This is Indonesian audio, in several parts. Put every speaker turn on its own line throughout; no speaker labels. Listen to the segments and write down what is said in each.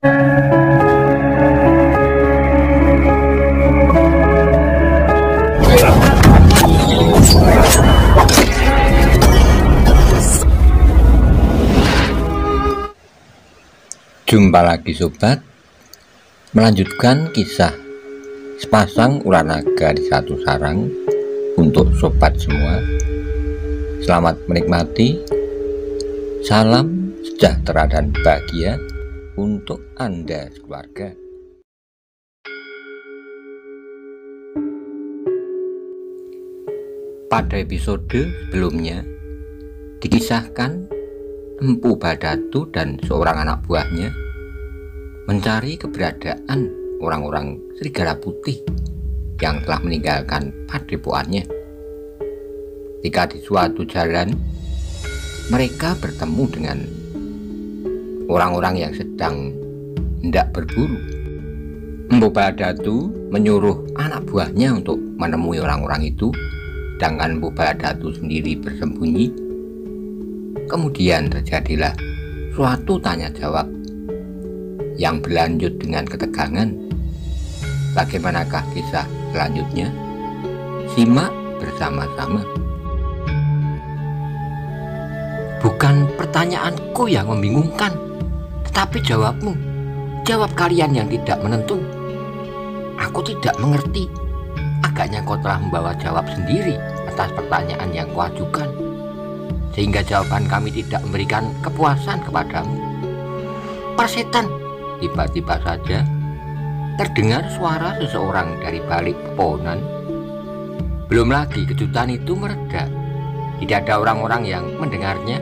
Jumpa lagi sobat, melanjutkan kisah sepasang ular naga di satu sarang untuk sobat semua. Selamat menikmati. Salam sejahtera dan bahagia untuk Anda sekeluarga. Pada episode sebelumnya dikisahkan Empu Badatu dan seorang anak buahnya mencari keberadaan orang-orang serigala putih yang telah meninggalkan padepokannya. Ketika di suatu jalan mereka bertemu dengan orang-orang yang sedang hendak berburu. Empu Badatu menyuruh anak buahnya untuk menemui orang-orang itu, sedangkan Empu Badatu sendiri bersembunyi. Kemudian terjadilah suatu tanya jawab yang berlanjut dengan ketegangan. Bagaimanakah kisah selanjutnya? Simak bersama-sama. Bukan pertanyaanku yang membingungkan, tetapi jawabmu. Jawab kalian yang tidak menentu. Aku tidak mengerti. Agaknya kau telah membawa jawab sendiri atas pertanyaan yang kau ajukan, sehingga jawaban kami tidak memberikan kepuasan kepadamu. Persetan! Tiba-tiba saja terdengar suara seseorang dari balik pepohonan. Belum lagi kejutan itu mereda, tidak ada orang-orang yang mendengarnya.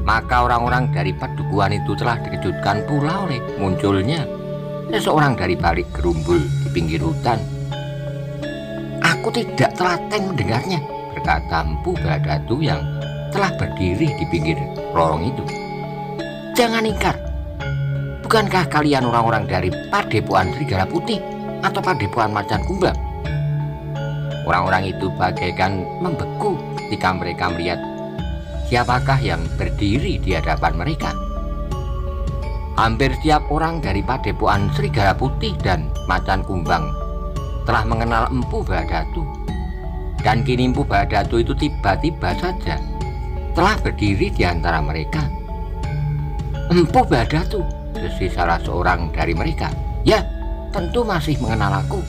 Maka orang-orang dari padukuhan itu telah dikejutkan pula oleh munculnya seseorang dari balik gerumbul di pinggir hutan. Aku tidak telaten mendengarnya, berkata Empu Badatu yang telah berdiri di pinggir lorong itu. Jangan ingkar. Bukankah kalian orang-orang dari padepokan Serigala Putih atau padepokan Macan Kumbang? Orang-orang itu bagaikan membeku ketika mereka melihat siapakah yang berdiri di hadapan mereka. Hampir setiap orang dari padepokan Serigala Putih dan Macan Kumbang telah mengenal Empu Badatu. Dan kini Empu Badatu itu tiba-tiba saja telah berdiri di antara mereka. Empu Badatu, desis salah seorang dari mereka. Ya, tentu masih mengenal aku.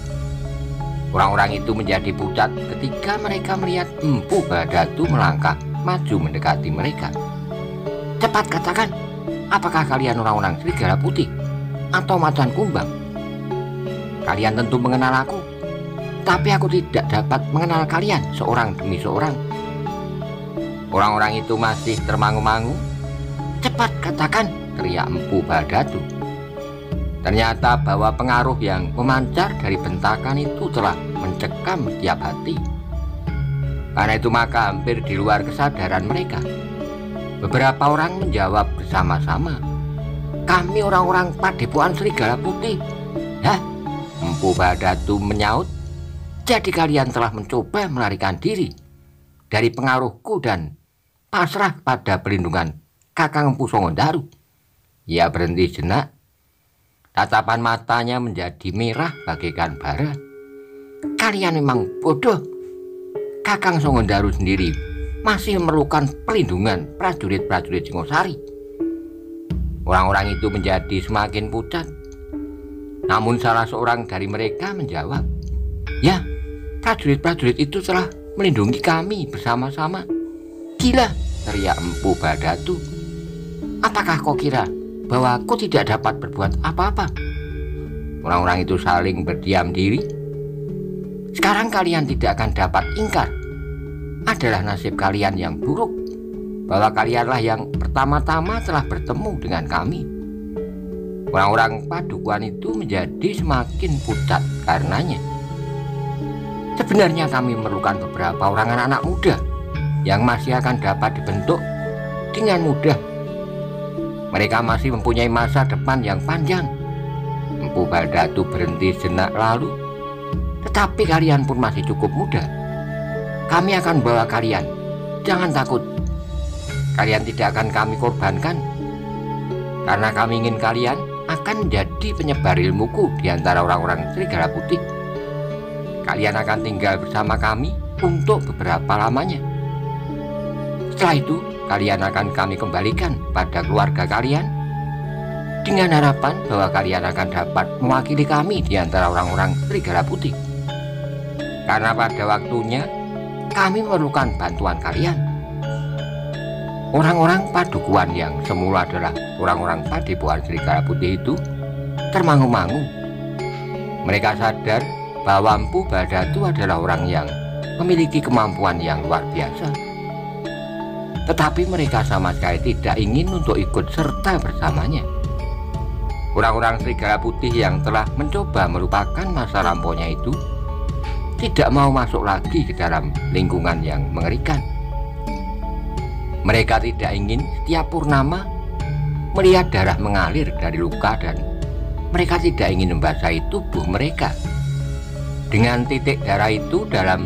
Orang-orang itu menjadi pucat ketika mereka melihat Empu Badatu melangkah maju mendekati mereka. Cepat katakan, apakah kalian orang-orang Serigala Putih atau Macan Kumbang? Kalian tentu mengenal aku, tapi aku tidak dapat mengenal kalian seorang demi seorang. Orang-orang itu masih termangu-mangu. Cepat katakan, teriak Empu Badatu. Ternyata bahwa pengaruh yang memancar dari bentakan itu telah mencekam setiap hati. Karena itu maka hampir di luar kesadaran mereka, beberapa orang menjawab bersama-sama, kami orang-orang padepokan Serigala Putih. Hah? Empu Badatu menyaut, jadi kalian telah mencoba melarikan diri dari pengaruhku dan pasrah pada perlindungan Kakang Empu Songondaru. Ia berhenti sejenak. Tatapan matanya menjadi merah bagaikan bara. Kalian memang bodoh. Kakang Songondaru sendiri masih memerlukan perlindungan prajurit-prajurit Singosari. Orang-orang itu menjadi semakin pucat. Namun salah seorang dari mereka menjawab, ya, prajurit-prajurit itu telah melindungi kami bersama-sama. Gila, teriak Empu Badatu. Apakah kau kira bahwa aku tidak dapat berbuat apa-apa? Orang-orang itu saling berdiam diri. Sekarang kalian tidak akan dapat ingkar. Adalah nasib kalian yang buruk, bahwa kalianlah yang pertama-tama telah bertemu dengan kami. Orang-orang padukuhan itu menjadi semakin pucat karenanya. Sebenarnya kami memerlukan beberapa orang anak-anak muda yang masih akan dapat dibentuk dengan mudah. Mereka masih mempunyai masa depan yang panjang. Empu Badatu berhenti sejenak lalu. Tetapi kalian pun masih cukup muda. Kami akan bawa kalian. Jangan takut. Kalian tidak akan kami korbankan. Karena kami ingin kalian akan menjadi penyebar ilmuku di antara orang-orang Serigala Putih. Kalian akan tinggal bersama kami untuk beberapa lamanya. Setelah itu, kalian akan kami kembalikan pada keluarga kalian dengan harapan bahwa kalian akan dapat mewakili kami di antara orang-orang Serigala Putih. Karena pada waktunya, kami memerlukan bantuan kalian. Orang-orang Padukuhan yang semula adalah orang-orang Padepokan Serigala Putih itu termangu-mangu. Mereka sadar bahwa Empu Badatu adalah orang yang memiliki kemampuan yang luar biasa. Tetapi mereka sama sekali tidak ingin untuk ikut serta bersamanya. Orang-orang Serigala Putih yang telah mencoba melupakan masa lampaunya itu tidak mau masuk lagi ke dalam lingkungan yang mengerikan. Mereka tidak ingin setiap purnama melihat darah mengalir dari luka, dan mereka tidak ingin membasahi tubuh mereka dengan titik darah itu dalam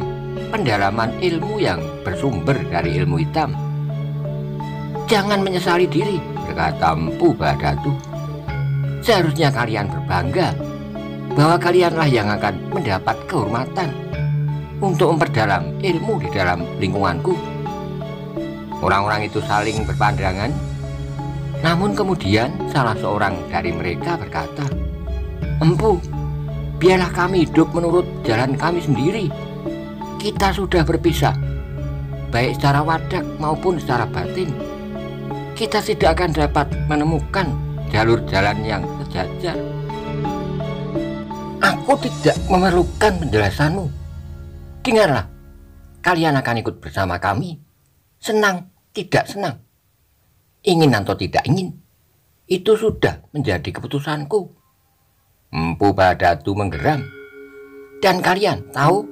pendalaman ilmu yang bersumber dari ilmu hitam. Jangan menyesali diri, berkata Empu Badatu. Seharusnya kalian berbangga bahwa kalianlah yang akan mendapat kehormatan untuk memperdalam ilmu di dalam lingkunganku. Orang-orang itu saling berpandangan, namun kemudian salah seorang dari mereka berkata, "Empu, biarlah kami hidup menurut jalan kami sendiri. Kita sudah berpisah, baik secara wadak maupun secara batin. Kita tidak akan dapat menemukan jalur jalan yang sejajar." "Aku tidak memerlukan penjelasanmu. Dengarlah, kalian akan ikut bersama kami. Senang, tidak senang, ingin atau tidak ingin, itu sudah menjadi keputusanku." Empu Badatu menggeram. "Dan kalian tahu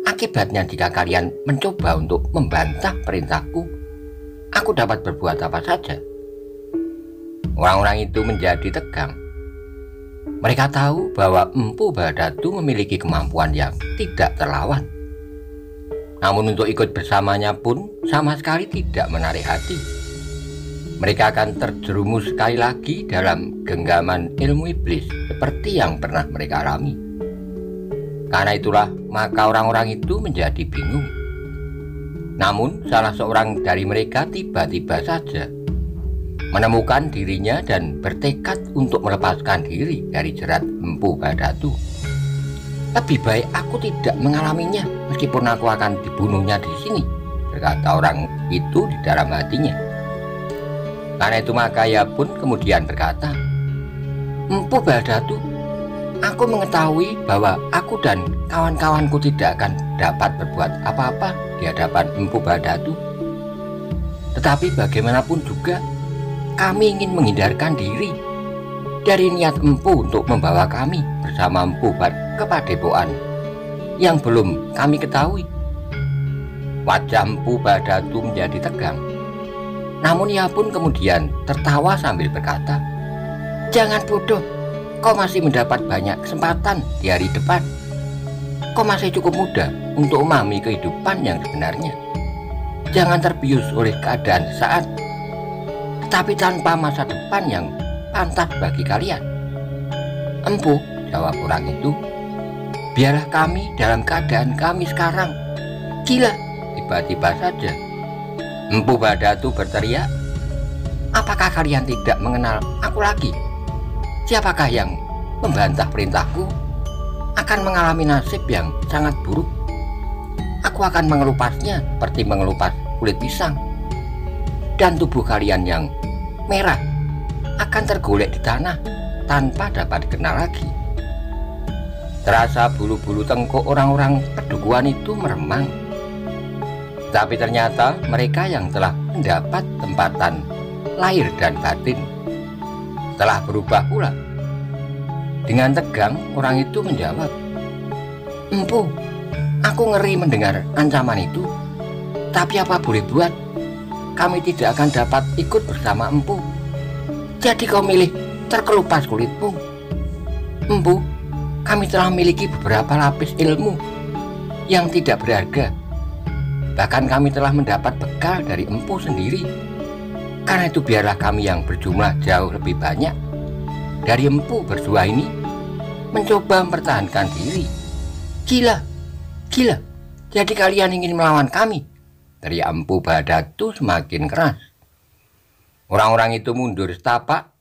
akibatnya jika kalian mencoba untuk membantah perintahku? Aku dapat berbuat apa saja?" Orang-orang itu menjadi tegang. Mereka tahu bahwa Empu Badatu memiliki kemampuan yang tidak terlawan. Namun untuk ikut bersamanya pun sama sekali tidak menarik hati. Mereka akan terjerumus sekali lagi dalam genggaman ilmu iblis seperti yang pernah mereka alami. Karena itulah maka orang-orang itu menjadi bingung. Namun salah seorang dari mereka tiba-tiba saja menemukan dirinya dan bertekad untuk melepaskan diri dari jerat Empu Badatu. "Lebih baik aku tidak mengalaminya meskipun aku akan dibunuhnya di sini," berkata orang itu di dalam hatinya. Karena itu maka ia pun kemudian berkata, "Empu Badatu, aku mengetahui bahwa aku dan kawan-kawanku tidak akan dapat berbuat apa-apa di hadapan Empu Badatu. Tetapi bagaimanapun juga kami ingin menghindarkan diri dari niat Empu untuk membawa kami bersama Empu ke Padepokan yang belum kami ketahui." Wajah Empu Badatu menjadi tegang. Namun ia pun kemudian tertawa sambil berkata, "Jangan bodoh, kau masih mendapat banyak kesempatan di hari depan. Kau masih cukup muda untuk memahami kehidupan yang sebenarnya. Jangan terbius oleh keadaan sesaat, tetapi tanpa masa depan yang pantas bagi kalian." "Empu," jawab orang itu, "biarlah kami dalam keadaan kami sekarang. Gila." Tiba-tiba saja Empu Badatu berteriak, "Apakah kalian tidak mengenal aku lagi? Siapakah yang membantah perintahku akan mengalami nasib yang sangat buruk. Aku akan mengelupasnya seperti mengelupas kulit pisang, dan tubuh kalian yang merah akan tergolek di tanah tanpa dapat dikenal lagi." Terasa bulu-bulu tengkuk orang-orang Padukuhan itu meremang. Tapi ternyata mereka yang telah mendapat tempatan lahir dan batin telah berubah pula. Dengan tegang orang itu menjawab, "Empu, aku ngeri mendengar ancaman itu. Tapi apa boleh buat, kami tidak akan dapat ikut bersama Empu. Jadi kau milih terkelupas kulitmu. Empu, kami telah memiliki beberapa lapis ilmu yang tidak berharga. Bahkan kami telah mendapat bekal dari Empu sendiri. Karena itu biarlah kami yang berjumlah jauh lebih banyak dari empu berdua ini mencoba mempertahankan diri. Gila, gila, jadi kalian ingin melawan kami? Teriak Empu Bharadatu semakin keras. Orang-orang itu mundur setapak.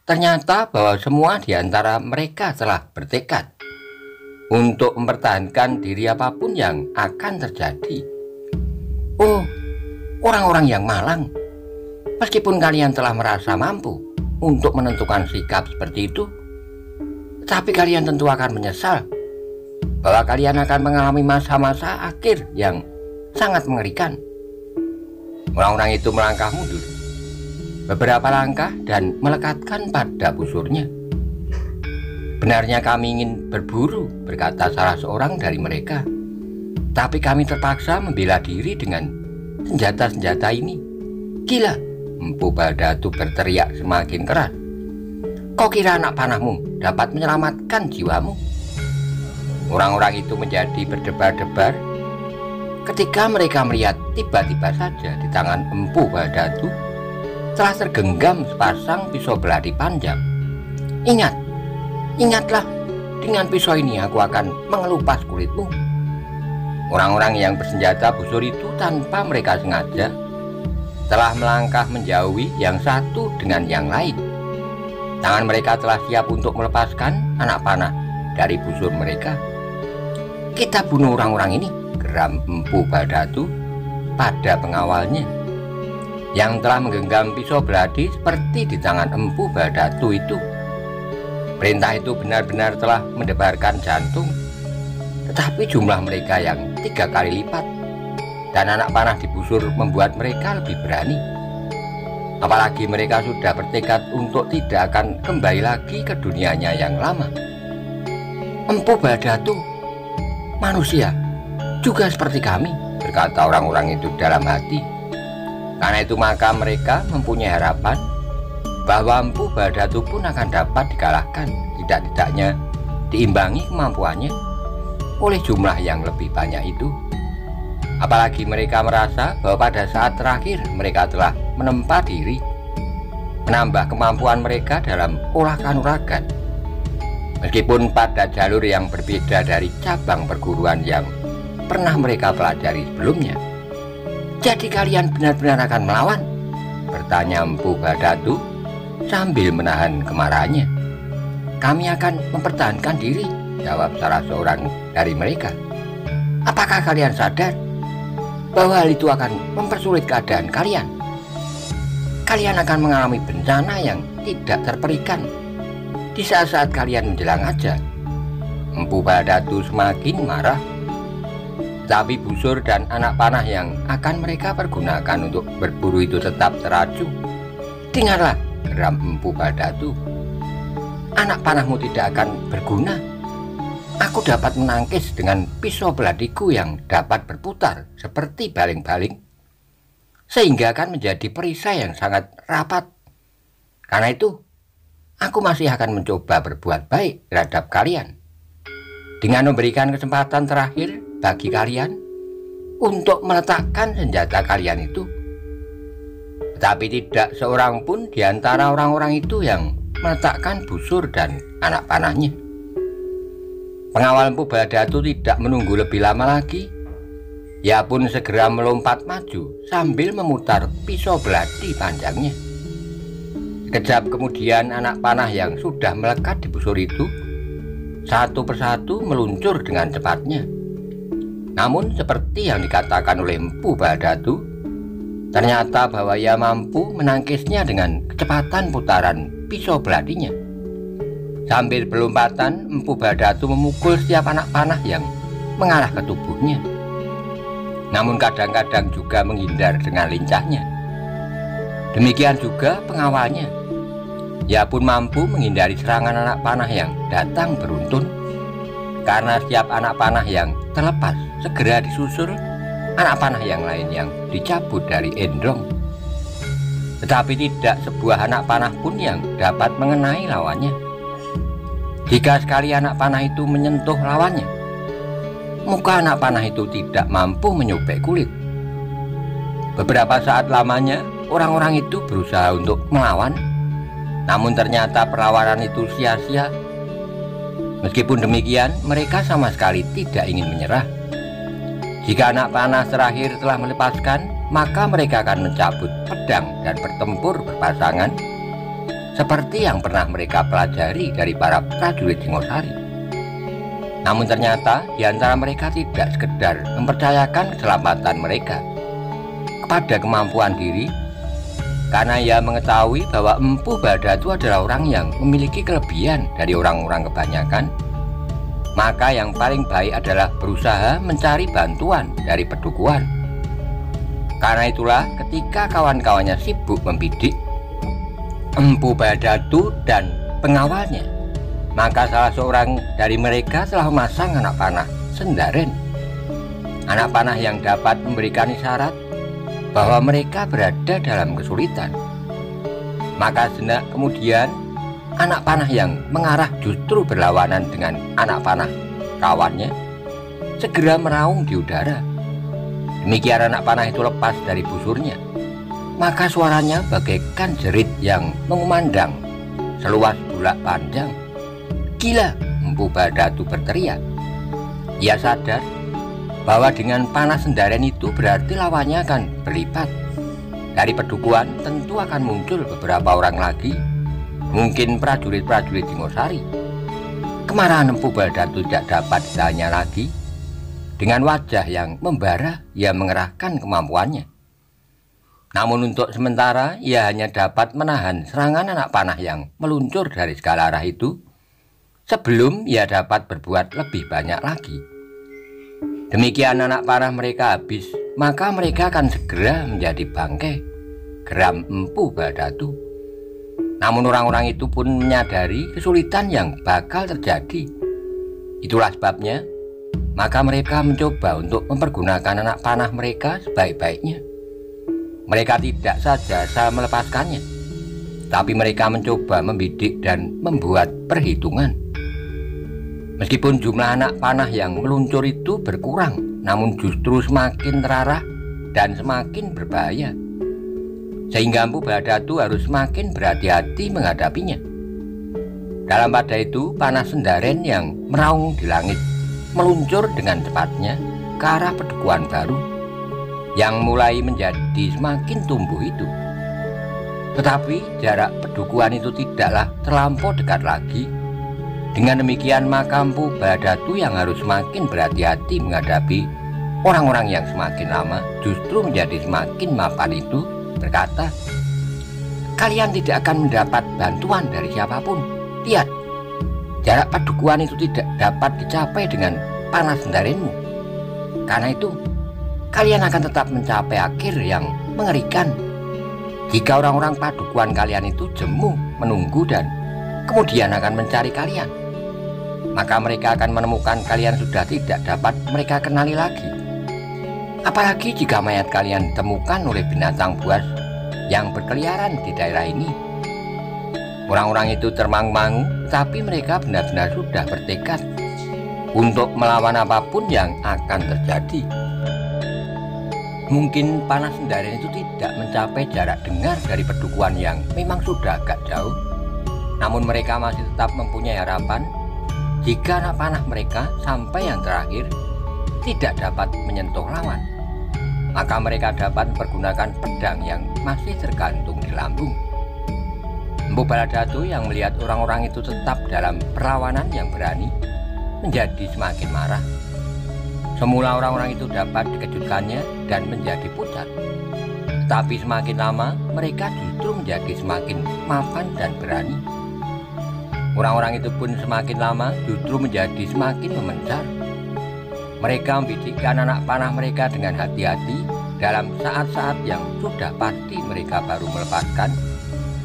Ternyata bahwa semua di antara mereka telah bertekad untuk mempertahankan diri apapun yang akan terjadi. Oh, orang-orang yang malang. Meskipun kalian telah merasa mampu untuk menentukan sikap seperti itu, tapi kalian tentu akan menyesal bahwa kalian akan mengalami masa-masa akhir yang sangat mengerikan. Orang-orang itu melangkah mundur beberapa langkah dan melekatkan pada busurnya. Benarnya kami ingin berburu, berkata salah seorang dari mereka, tapi kami terpaksa membela diri dengan senjata-senjata ini. Gila, Empu Bharadatu berteriak semakin keras. Kau kira anak panahmu dapat menyelamatkan jiwamu? Orang-orang itu menjadi berdebar-debar ketika mereka melihat tiba-tiba saja di tangan Empu Bharadatu telah tergenggam sepasang pisau belati panjang. Ingatlah, dengan pisau ini aku akan mengelupas kulitmu. Orang-orang yang bersenjata busur itu tanpa mereka sengaja telah melangkah menjauhi yang satu dengan yang lain. Tangan mereka telah siap untuk melepaskan anak panah dari busur mereka. Kita bunuh orang-orang ini, geram Empu Bharadatu pada pengawalnya yang telah menggenggam pisau belati seperti di tangan Empu Bharadatu itu. Perintah itu benar-benar telah mendebarkan jantung, tetapi jumlah mereka yang 3 kali lipat dan anak panah di busur membuat mereka lebih berani. Apalagi mereka sudah bertekad untuk tidak akan kembali lagi ke dunianya yang lama. Empu Bharadatu, manusia juga seperti kami, berkata orang-orang itu dalam hati. Karena itu maka mereka mempunyai harapan bahwa Empu Bharadatu pun akan dapat dikalahkan, tidak-tidaknya diimbangi kemampuannya oleh jumlah yang lebih banyak itu. Apalagi mereka merasa bahwa pada saat terakhir mereka telah menempa diri, menambah kemampuan mereka dalam olah kanuragan. Meskipun pada jalur yang berbeda dari cabang perguruan yang pernah mereka pelajari sebelumnya. Jadi kalian benar-benar akan melawan? Bertanya Empu Bharadatu sambil menahan kemarahannya. Kami akan mempertahankan diri, jawab salah seorang dari mereka. Apakah kalian sadar bahwa hal itu akan mempersulit keadaan kalian? Kalian akan mengalami bencana yang tidak terperikan di saat-saat kalian menjelang ajal. Empu Bharadatu semakin marah, tapi busur dan anak panah yang akan mereka pergunakan untuk berburu itu tetap teracu. Dengarlah, geram Empu Bharadatu, anak panahmu tidak akan berguna. Aku dapat menangkis dengan pisau belatiku yang dapat berputar seperti baling-baling, sehingga akan menjadi perisai yang sangat rapat. Karena itu, aku masih akan mencoba berbuat baik terhadap kalian dengan memberikan kesempatan terakhir bagi kalian untuk meletakkan senjata kalian itu. Tetapi tidak seorang pun di antara orang-orang itu yang meletakkan busur dan anak panahnya. Pengawal Empu Bharadatu tidak menunggu lebih lama lagi. Ia pun segera melompat maju sambil memutar pisau belati panjangnya. Sekejap kemudian anak panah yang sudah melekat di busur itu satu persatu meluncur dengan cepatnya. Namun seperti yang dikatakan oleh Empu Bharadatu, ternyata bahwa ia mampu menangkisnya dengan kecepatan putaran pisau belatinya. Sambil berlompatan, Empu Bharadatu memukul setiap anak panah yang mengarah ke tubuhnya. Namun kadang-kadang juga menghindar dengan lincahnya. Demikian juga pengawalnya. Ia pun mampu menghindari serangan anak panah yang datang beruntun. Karena setiap anak panah yang terlepas segera disusul anak panah yang lain yang dicabut dari endrong. Tetapi tidak sebuah anak panah pun yang dapat mengenai lawannya. Jika sekali anak panah itu menyentuh lawannya, muka anak panah itu tidak mampu menyobek kulit. Beberapa saat lamanya orang-orang itu berusaha untuk melawan, Namun ternyata perlawanan itu sia-sia. Meskipun demikian, mereka sama sekali tidak ingin menyerah. Jika anak panah terakhir telah melepaskan, maka mereka akan mencabut pedang dan bertempur berpasangan, seperti yang pernah mereka pelajari dari para prajurit Singosari. Namun ternyata di antara mereka tidak sekedar mempercayakan keselamatan mereka kepada kemampuan diri, karena ia mengetahui bahwa Empu Bharadatu adalah orang yang memiliki kelebihan dari orang-orang kebanyakan. Maka yang paling baik adalah berusaha mencari bantuan dari Pedukuhan. Karena itulah ketika kawan-kawannya sibuk membidik Empu Bharadatu dan pengawalnya, maka salah seorang dari mereka telah memasang anak panah Sendaren, anak panah yang dapat memberikan isyarat bahwa mereka berada dalam kesulitan. Maka sejenak kemudian anak panah yang mengarah justru berlawanan dengan anak panah kawannya segera meraung di udara. Demikian anak panah itu lepas dari busurnya, maka suaranya bagaikan jerit yang mengumandang seluas bulak panjang. "Gila!" Empu Bharadatu berteriak. Ia sadar bahwa dengan panah Sendaren itu berarti lawannya akan berlipat. Dari Pedukuhan tentu akan muncul beberapa orang lagi, mungkin prajurit-prajurit Singosari. Kemarahan Empu Bharadatu tidak dapat ditanya lagi. Dengan wajah yang membara, ia mengerahkan kemampuannya. Namun untuk sementara ia hanya dapat menahan serangan anak panah yang meluncur dari segala arah itu, sebelum ia dapat berbuat lebih banyak lagi. Demikian anak panah mereka habis, maka mereka akan segera menjadi bangkai, geram Empu Bharadatu. Namun orang-orang itu pun menyadari kesulitan yang bakal terjadi. Itulah sebabnya, maka mereka mencoba untuk mempergunakan anak panah mereka sebaik-baiknya. Mereka tidak saja melepaskannya, tapi mereka mencoba membidik dan membuat perhitungan. Meskipun jumlah anak panah yang meluncur itu berkurang, namun justru semakin terarah dan semakin berbahaya, sehingga Empu Bharadatu harus semakin berhati-hati menghadapinya. Dalam pada itu, panah Sendaren yang meraung di langit meluncur dengan cepatnya ke arah Pedukuhan baru yang mulai menjadi semakin tumbuh itu. Tetapi jarak Pedukuhan itu tidaklah terlampau dekat lagi. Dengan demikian, maka Empu Bharadatu yang harus semakin berhati-hati menghadapi orang-orang yang semakin lama justru menjadi semakin mapan itu berkata, "Kalian tidak akan mendapat bantuan dari siapapun. Lihat, jarak Pedukuhan itu tidak dapat dicapai dengan panah Sendarenmu. Karena itu, kalian akan tetap mencapai akhir yang mengerikan jika orang-orang Padukuhan kalian itu jemu menunggu dan kemudian akan mencari kalian. Maka mereka akan menemukan kalian sudah tidak dapat mereka kenali lagi. Apalagi jika mayat kalian ditemukan oleh binatang buas yang berkeliaran di daerah ini." Orang-orang itu termangu-mangu, tapi mereka benar-benar sudah bertekad untuk melawan apapun yang akan terjadi. Mungkin panah Sendaren itu tidak mencapai jarak dengar dari Pedukuhan yang memang sudah agak jauh, namun mereka masih tetap mempunyai harapan jika anak panah mereka sampai yang terakhir tidak dapat menyentuh lawan, maka mereka dapat mempergunakan pedang yang masih tergantung di lambung. Empu Bharadatu yang melihat orang-orang itu tetap dalam perlawanan yang berani menjadi semakin marah. Semula orang-orang itu dapat dikejutkannya dan menjadi pucat, tetapi semakin lama mereka justru menjadi semakin mapan dan berani. Orang-orang itu pun semakin lama justru menjadi semakin memencar. Mereka membidikkan anak panah mereka dengan hati-hati dalam saat-saat yang sudah pasti mereka baru melepaskan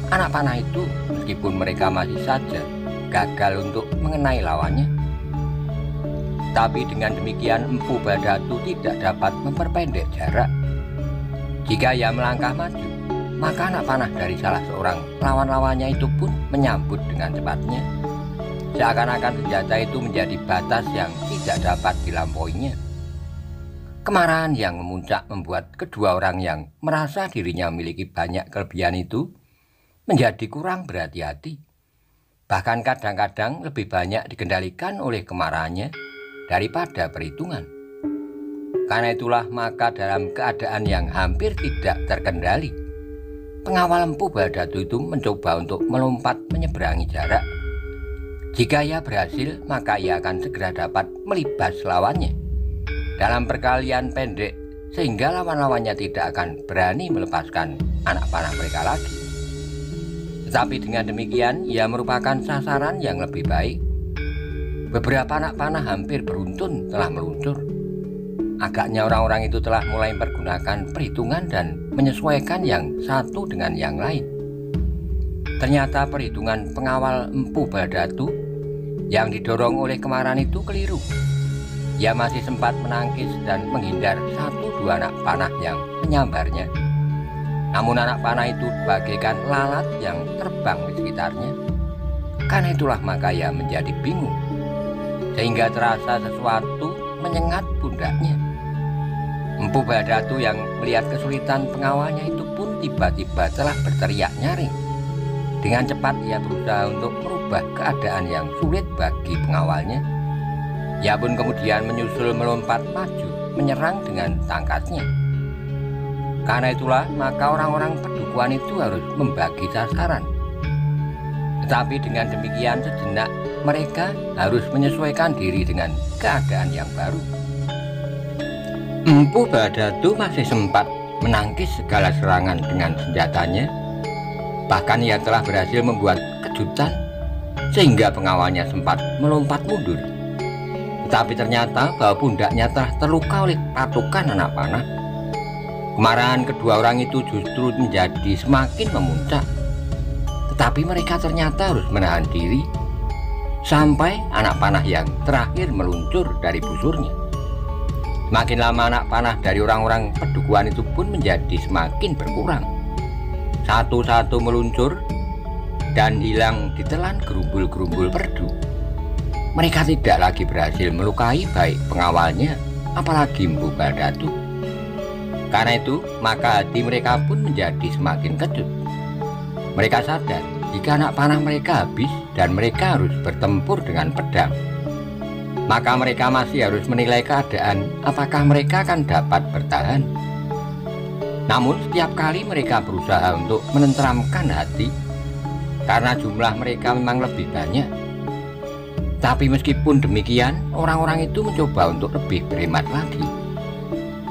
anak panah itu, meskipun mereka masih saja gagal untuk mengenai lawannya. Tapi dengan demikian Empu Bharadatu tidak dapat memperpendek jarak. Jika ia melangkah maju, maka anak panah dari salah seorang lawan-lawannya itu pun menyambut dengan cepatnya, seakan-akan senjata itu menjadi batas yang tidak dapat dilampauinya. Kemarahan yang memuncak membuat kedua orang yang merasa dirinya memiliki banyak kelebihan itu menjadi kurang berhati-hati. Bahkan kadang-kadang lebih banyak dikendalikan oleh kemarahannya daripada perhitungan. Karena itulah maka dalam keadaan yang hampir tidak terkendali, pengawal Empu Baladatu itu mencoba untuk melompat menyeberangi jarak. Jika ia berhasil, maka ia akan segera dapat melibas lawannya dalam perkalian pendek, sehingga lawan-lawannya tidak akan berani melepaskan anak panah mereka lagi. Tetapi dengan demikian, ia merupakan sasaran yang lebih baik. Beberapa anak panah hampir beruntun telah meluncur. Agaknya orang-orang itu telah mulai mempergunakan perhitungan dan menyesuaikan yang satu dengan yang lain. Ternyata perhitungan pengawal Empu Baladatu yang didorong oleh kemarahan itu keliru. Ia masih sempat menangkis dan menghindar 1-2 anak panah yang menyambarnya. Namun anak panah itu bagaikan lalat yang terbang di sekitarnya. Karena itulah maka ia menjadi bingung, sehingga terasa sesuatu menyengat pundaknya. Empu Baladatu yang melihat kesulitan pengawalnya itu pun tiba-tiba telah berteriak nyaring. Dengan cepat ia berusaha untuk merubah keadaan yang sulit bagi pengawalnya. Ia pun kemudian menyusul melompat maju menyerang dengan tangkasnya. Karena itulah maka orang-orang pedukuhan itu harus membagi sasaran. Tetapi dengan demikian sejenak mereka harus menyesuaikan diri dengan keadaan yang baru. Empu Baladatu masih sempat menangkis segala serangan dengan senjatanya. Bahkan ia telah berhasil membuat kejutan sehingga pengawalnya sempat melompat mundur. Tetapi ternyata bahwa pundaknya telah terluka oleh patukan anak panah. Kemarahan kedua orang itu justru menjadi semakin memuncak. Tetapi mereka ternyata harus menahan diri sampai anak panah yang terakhir meluncur dari busurnya. Makin lama anak panah dari orang-orang pedukuhan itu pun menjadi semakin berkurang. Satu-satu meluncur dan hilang ditelan gerumbul-gerumbul perdu. Mereka tidak lagi berhasil melukai baik pengawalnya, apalagi Empu Baladatu. Karena itu, maka hati mereka pun menjadi semakin kecut. Mereka sadar jika anak panah mereka habis dan mereka harus bertempur dengan pedang, maka mereka masih harus menilai keadaan apakah mereka akan dapat bertahan. Namun setiap kali mereka berusaha untuk menenteramkan hati, karena jumlah mereka memang lebih banyak. Tapi meskipun demikian, orang-orang itu mencoba untuk lebih berhemat lagi.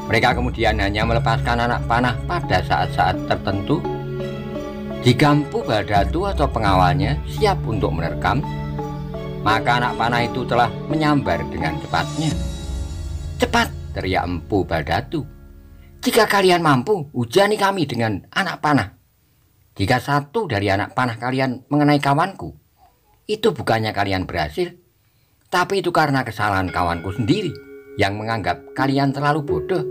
Mereka kemudian hanya melepaskan anak panah pada saat-saat tertentu. Jika Empu Baladatu atau pengawalnya siap untuk menerkam, maka anak panah itu telah menyambar dengan cepatnya. "Cepat!" teriak Empu Baladatu. "Jika kalian mampu, hujani kami dengan anak panah. Jika satu dari anak panah kalian mengenai kawanku, itu bukannya kalian berhasil, tapi itu karena kesalahan kawanku sendiri yang menganggap kalian terlalu bodoh.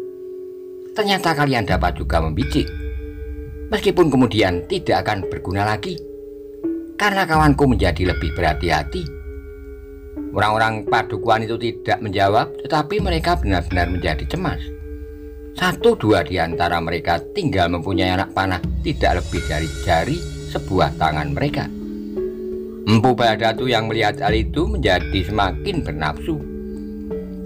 Ternyata kalian dapat juga membicik, meskipun kemudian tidak akan berguna lagi, karena kawanku menjadi lebih berhati-hati." Orang-orang padukuhan itu tidak menjawab, tetapi mereka benar-benar menjadi cemas. 1-2 di antara mereka tinggal mempunyai anak panah tidak lebih dari jari sebuah tangan mereka. Empu Baladatu yang melihat hal itu menjadi semakin bernafsu.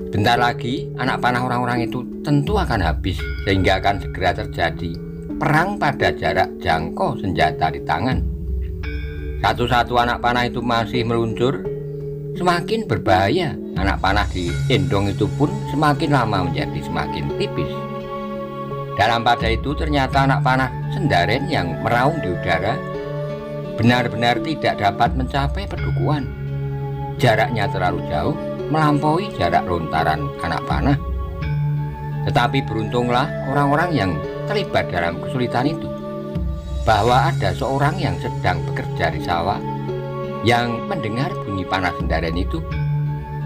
Bentar lagi anak panah orang-orang itu tentu akan habis, sehingga akan segera terjadi perang pada jarak jangkau senjata di tangan. Satu-satu anak panah itu masih meluncur. Semakin berbahaya, anak panah di endong itu pun semakin lama menjadi semakin tipis. Dalam pada itu ternyata anak panah Sendaren yang meraung di udara benar-benar tidak dapat mencapai pedukuhan. Jaraknya terlalu jauh, melampaui jarak lontaran anak panah. Tetapi beruntunglah orang-orang yang terlibat dalam kesulitan itu, bahwa ada seorang yang sedang bekerja di sawah yang mendengar bunyi panah Sendaren itu.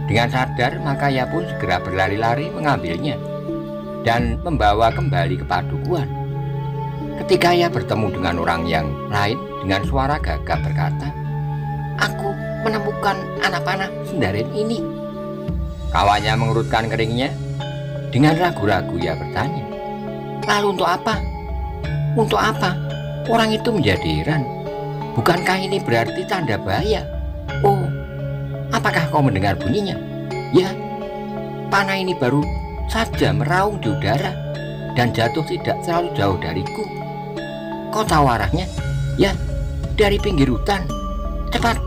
Dengan sadar maka ia pun segera berlari-lari mengambilnya dan membawa kembali ke padukuhan. Ketika ia bertemu dengan orang yang lain, dengan suara gagap berkata, "Aku menemukan anak panah Sendaren ini." Kawannya mengerutkan keringnya. Dengan ragu-ragu ia bertanya, "Lalu untuk apa? Untuk apa?" Orang itu menjadi heran. Bukankah ini berarti tanda bahaya? Oh, apakah kau mendengar bunyinya? Ya, panah ini baru saja meraung di udara dan jatuh tidak terlalu jauh dariku. Kau tahu arahnya? Ya, dari pinggir hutan. Cepat,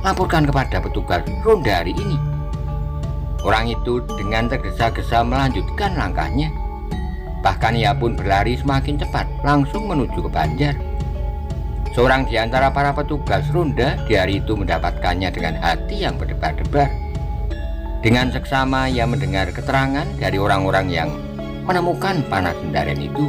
laporkan kepada petugas ronda hari ini. Orang itu dengan tergesa-gesa melanjutkan langkahnya. Bahkan ia pun berlari semakin cepat langsung menuju ke Banjar. Seorang di antara para petugas ronda di hari itu mendapatkannya dengan hati yang berdebar-debar. Dengan seksama ia mendengar keterangan dari orang-orang yang menemukan panah Sendaren itu.